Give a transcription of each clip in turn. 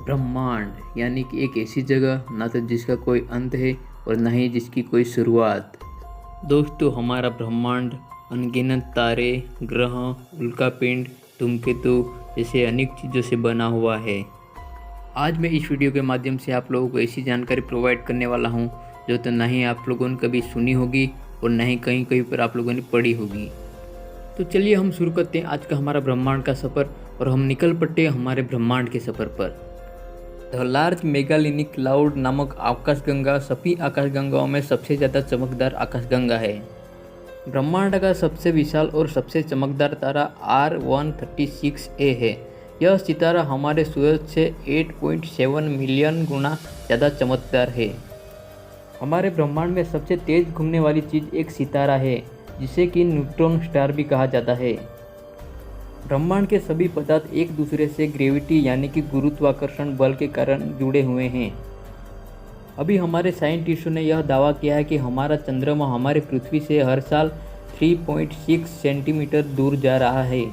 ब्रह्मांड यानी कि एक ऐसी जगह ना तो जिसका कोई अंत है और न ही जिसकी कोई शुरुआत। दोस्तों, हमारा ब्रह्मांड अनगिनत तारे, ग्रह, उल्कापिंड, धूमकेतु जैसे अनेक चीज़ों से बना हुआ है। आज मैं इस वीडियो के माध्यम से आप लोगों को ऐसी जानकारी प्रोवाइड करने वाला हूं जो तो ना ही आप लोगों ने कभी सुनी होगी और न ही कहीं कहीं पर आप लोगों ने पढ़ी होगी। तो चलिए हम शुरू करते हैं आज का हमारा ब्रह्मांड का सफ़र और हम निकल पड़ते हैं हमारे ब्रह्मांड के सफ़र पर। द लार्ज मेगालिनिक क्लाउड नामक आकाशगंगा सभी आकाशगंगाओं में सबसे ज़्यादा चमकदार आकाशगंगा है। ब्रह्मांड का सबसे विशाल और सबसे चमकदार तारा R136a है। यह सितारा हमारे सूरज से 8.7 मिलियन गुना ज़्यादा चमकदार है। हमारे ब्रह्मांड में सबसे तेज़ घूमने वाली चीज़ एक सितारा है जिसे कि न्यूट्रॉन स्टार भी कहा जाता है। ब्रह्मांड के सभी पदार्थ एक दूसरे से ग्रेविटी यानी कि गुरुत्वाकर्षण बल के कारण जुड़े हुए हैं। अभी हमारे साइंटिस्टों ने यह दावा किया है कि हमारा चंद्रमा हमारी पृथ्वी से हर साल 3.6 सेंटीमीटर दूर जा रहा है।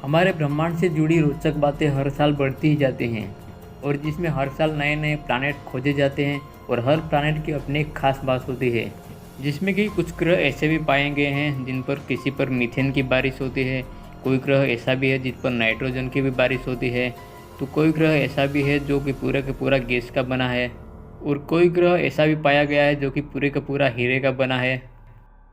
हमारे ब्रह्मांड से जुड़ी रोचक बातें हर साल बढ़ती ही जाती हैं और जिसमें हर साल नए नए प्लैनेट खोजे जाते हैं और हर प्लैनेट की अपनी एक खास बात होती है, जिसमें कि कुछ ग्रह ऐसे भी पाए गए हैं जिन पर किसी पर मीथेन की बारिश होती है, कोई ग्रह ऐसा भी है जिस पर नाइट्रोजन की भी बारिश होती है, तो कोई ग्रह ऐसा भी है जो कि पूरा का पूरा गैस का बना है और कोई ग्रह ऐसा भी पाया गया है जो कि पूरे का पूरा हीरे का बना है।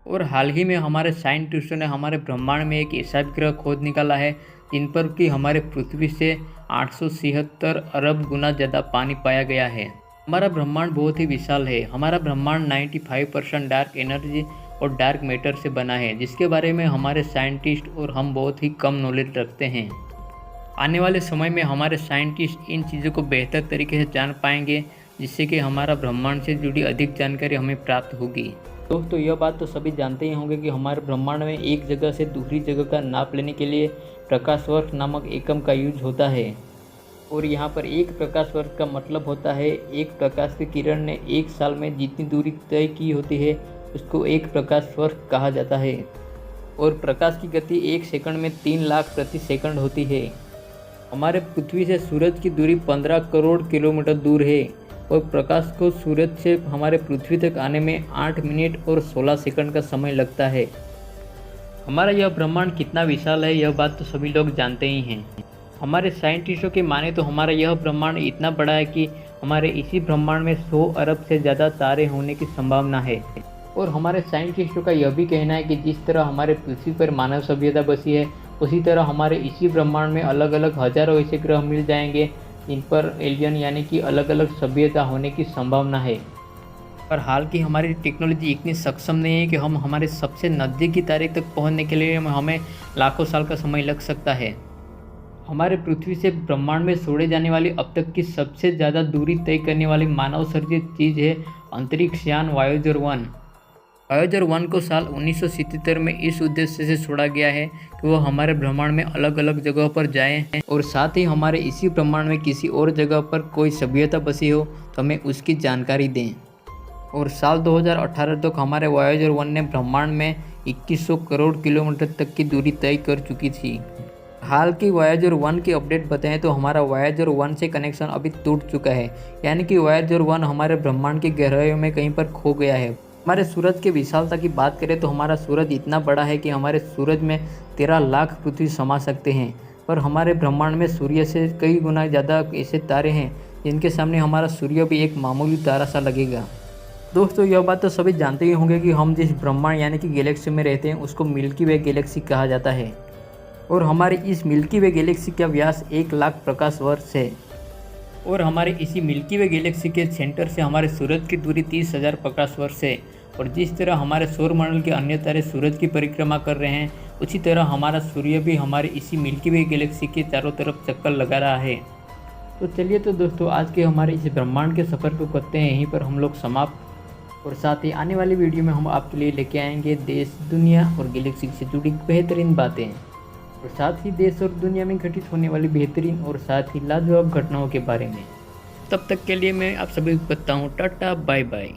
और हाल ही में हमारे साइंटिस्टों ने हमारे ब्रह्मांड में एक ऐसा भी ग्रह खोज निकाला है जिन पर कि हमारे पृथ्वी से 876 अरब गुना ज़्यादा पानी पाया गया है। हमारा ब्रह्मांड बहुत ही विशाल है। हमारा ब्रह्मांड 95% डार्क एनर्जी और डार्क मैटर से बना है, जिसके बारे में हमारे साइंटिस्ट और हम बहुत ही कम नॉलेज रखते हैं। आने वाले समय में हमारे साइंटिस्ट इन चीज़ों को बेहतर तरीके से जान पाएंगे, जिससे कि हमारा ब्रह्मांड से जुड़ी अधिक जानकारी हमें प्राप्त होगी। दोस्तों, यह बात तो सभी जानते ही होंगे कि हमारे ब्रह्मांड में एक जगह से दूसरी जगह का नाप लेने के लिए प्रकाश वर्ष नामक एकम का यूज होता है। और यहाँ पर एक प्रकाश वर्ष का मतलब होता है एक प्रकाश की किरण ने एक साल में जितनी दूरी तय की होती है उसको एक प्रकाश वर्ष कहा जाता है। और प्रकाश की गति 1 सेकंड में 3 लाख प्रति सेकंड होती है। हमारे पृथ्वी से सूरज की दूरी 15 करोड़ किलोमीटर दूर है और प्रकाश को सूरज से हमारे पृथ्वी तक आने में 8 मिनट और 16 सेकंड का समय लगता है। हमारा यह ब्रह्मांड कितना विशाल है यह बात तो सभी लोग जानते ही हैं। हमारे साइंटिस्टों के माने तो हमारा यह ब्रह्मांड इतना बड़ा है कि हमारे इसी ब्रह्मांड में 100 अरब से ज़्यादा तारे होने की संभावना है। और हमारे साइंटिस्टों का यह भी कहना है कि जिस तरह हमारे पृथ्वी पर मानव सभ्यता बसी है उसी तरह हमारे इसी ब्रह्मांड में अलग अलग हजारों ऐसे ग्रह मिल जाएंगे जिन पर एलियन यानी कि अलग अलग सभ्यता होने की संभावना है। पर हाल की हमारी टेक्नोलॉजी इतनी सक्षम नहीं है कि हम हमारे सबसे नज़दीकी तारे तक पहुंचने के लिए हमें लाखों साल का समय लग सकता है। हमारे पृथ्वी से ब्रह्मांड में छोड़े जाने वाली अब तक की सबसे ज़्यादा दूरी तय करने वाली मानव सर्जित चीज़ है अंतरिक्ष यान वॉयेजर 1। वॉयेजर 1 को साल 1977 में इस उद्देश्य से छोड़ा गया है कि वह हमारे ब्रह्मांड में अलग अलग जगहों पर जाए और साथ ही हमारे इसी ब्रह्मांड में किसी और जगह पर कोई सभ्यता बसी हो तो हमें उसकी जानकारी दें। और साल 2018 तक हमारे वॉयेजर 1 ने ब्रह्मांड में 2100 करोड़ किलोमीटर तक की दूरी तय कर चुकी थी। हाल की वॉयेजर 1 की अपडेट बताएं तो हमारा वॉयेजर 1 से कनेक्शन अभी टूट चुका है, यानी कि वॉयेजर 1 हमारे ब्रह्मांड की गहराइयों में कहीं पर खो गया है। हमारे सूरज की विशालता की बात करें तो हमारा सूरज इतना बड़ा है कि हमारे सूरज में 13 लाख पृथ्वी समा सकते हैं, पर हमारे ब्रह्मांड में सूर्य से कई गुना ज़्यादा ऐसे तारे हैं जिनके सामने हमारा सूर्य भी एक मामूली तारा सा लगेगा। दोस्तों, यह बात तो सभी जानते ही होंगे कि हम जिस ब्रह्मांड यानी कि गैलेक्सी में रहते हैं उसको मिल्की वे गैलेक्सी कहा जाता है और हमारे इस मिल्की वे गैलेक्सी का व्यास 1 लाख प्रकाश वर्ष है। और हमारे इसी मिल्की वे गैलेक्सी के सेंटर से हमारे सूरज की दूरी 30,000 प्रकाश वर्ष है। और जिस तरह हमारे सौरमंडल के अन्य तारे सूरज की परिक्रमा कर रहे हैं उसी तरह हमारा सूर्य भी हमारे इसी मिल्की वे गैलेक्सी के चारों तरफ चक्कर लगा रहा है। तो चलिए तो दोस्तों, आज के हमारे इस ब्रह्मांड के सफ़र को करते हैं यहीं पर हम लोग समाप्त। और साथ ही आने वाली वीडियो में हम आपके लिए लेके आएंगे देश, दुनिया और गैलेक्सी से जुड़ी बेहतरीन बातें और साथ ही देश और दुनिया में घटित होने वाली बेहतरीन और साथ ही लाजवाब घटनाओं के बारे में। तब तक के लिए मैं आप सभी को कहता हूँ टाटा बाय बाय।